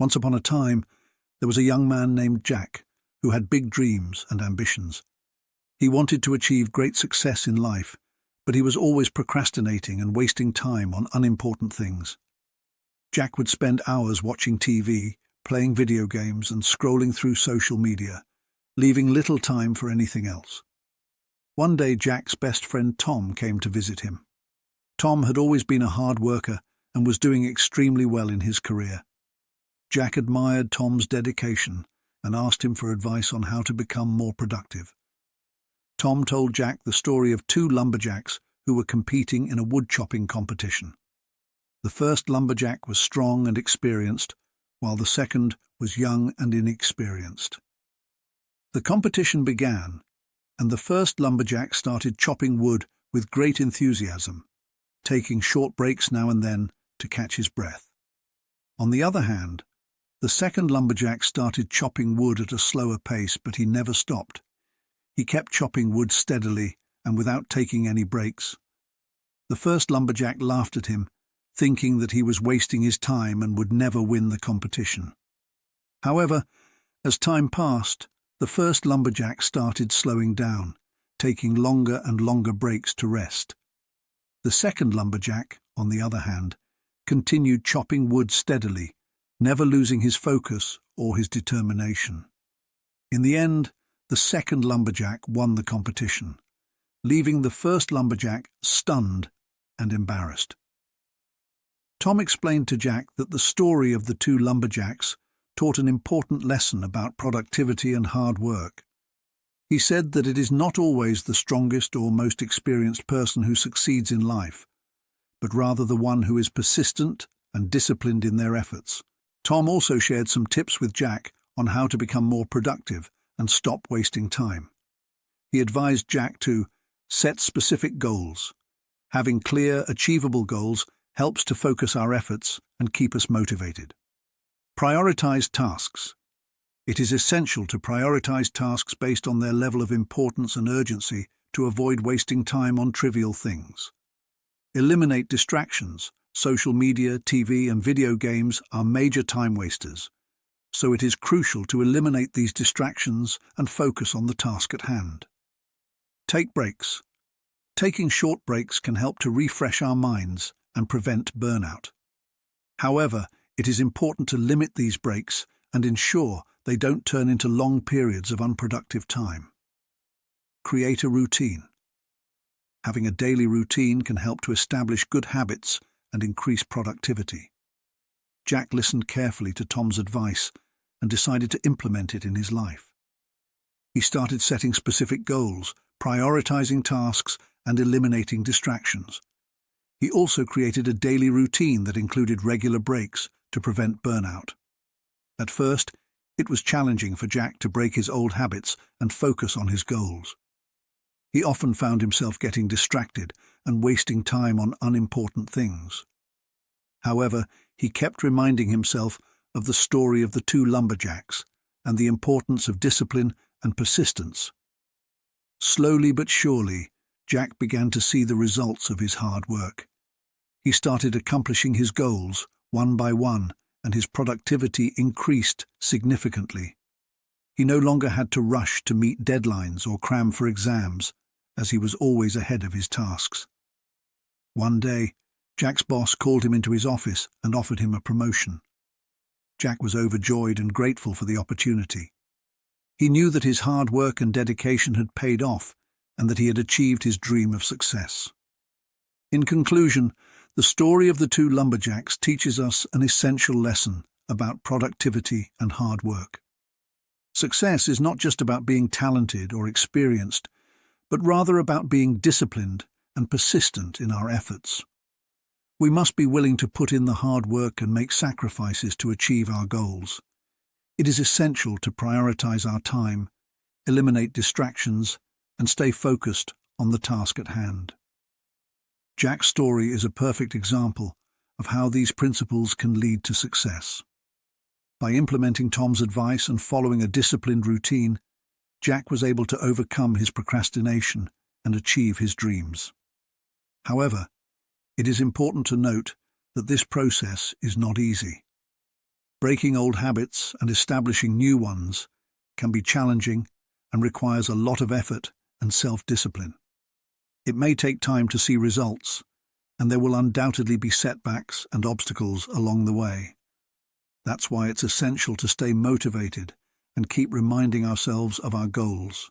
Once upon a time, there was a young man named Jack who had big dreams and ambitions. He wanted to achieve great success in life, but he was always procrastinating and wasting time on unimportant things. Jack would spend hours watching TV, playing video games, and scrolling through social media, leaving little time for anything else. One day, Jack's best friend Tom came to visit him. Tom had always been a hard worker and was doing extremely well in his career. Jack admired Tom's dedication and asked him for advice on how to become more productive. Tom told Jack the story of two lumberjacks who were competing in a wood-chopping competition. The first lumberjack was strong and experienced, while the second was young and inexperienced. The competition began, and the first lumberjack started chopping wood with great enthusiasm, taking short breaks now and then to catch his breath. On the other hand, the second lumberjack started chopping wood at a slower pace, but he never stopped. He kept chopping wood steadily and without taking any breaks. The first lumberjack laughed at him, thinking that he was wasting his time and would never win the competition. However, as time passed, the first lumberjack started slowing down, taking longer and longer breaks to rest. The second lumberjack, on the other hand, continued chopping wood steadily, never losing his focus or his determination. In the end, the second lumberjack won the competition, leaving the first lumberjack stunned and embarrassed. Tom explained to Jack that the story of the two lumberjacks taught an important lesson about productivity and hard work. He said that it is not always the strongest or most experienced person who succeeds in life, but rather the one who is persistent and disciplined in their efforts. Tom also shared some tips with Jack on how to become more productive and stop wasting time. He advised Jack to set specific goals. Having clear, achievable goals helps to focus our efforts and keep us motivated. Prioritize tasks. It is essential to prioritize tasks based on their level of importance and urgency to avoid wasting time on trivial things. Eliminate distractions. Social media, TV, and video games are major time wasters, so it is crucial to eliminate these distractions and focus on the task at hand. Take breaks. Taking short breaks can help to refresh our minds and prevent burnout. However, it is important to limit these breaks and ensure they don't turn into long periods of unproductive time. Create a routine. Having a daily routine can help to establish good habits and increase productivity. Jack listened carefully to Tom's advice and decided to implement it in his life. He started setting specific goals, prioritizing tasks, and eliminating distractions. He also created a daily routine that included regular breaks to prevent burnout. At first, it was challenging for Jack to break his old habits and focus on his goals. He often found himself getting distracted and wasting time on unimportant things. However, he kept reminding himself of the story of the two lumberjacks and the importance of discipline and persistence. Slowly but surely, Jack began to see the results of his hard work. He started accomplishing his goals one by one, and his productivity increased significantly. He no longer had to rush to meet deadlines or cram for exams, as he was always ahead of his tasks. One day, Jack's boss called him into his office and offered him a promotion. Jack was overjoyed and grateful for the opportunity. He knew that his hard work and dedication had paid off and that he had achieved his dream of success. In conclusion, the story of the two lumberjacks teaches us an essential lesson about productivity and hard work. Success is not just about being talented or experienced, but rather about being disciplined and persistent in our efforts. We must be willing to put in the hard work and make sacrifices to achieve our goals. It is essential to prioritize our time, eliminate distractions, and stay focused on the task at hand. Jack's story is a perfect example of how these principles can lead to success. By implementing Tom's advice and following a disciplined routine, Jack was able to overcome his procrastination and achieve his dreams. However, it is important to note that this process is not easy. Breaking old habits and establishing new ones can be challenging and requires a lot of effort and self-discipline. It may take time to see results, and there will undoubtedly be setbacks and obstacles along the way. That's why it's essential to stay motivated and keep reminding ourselves of our goals.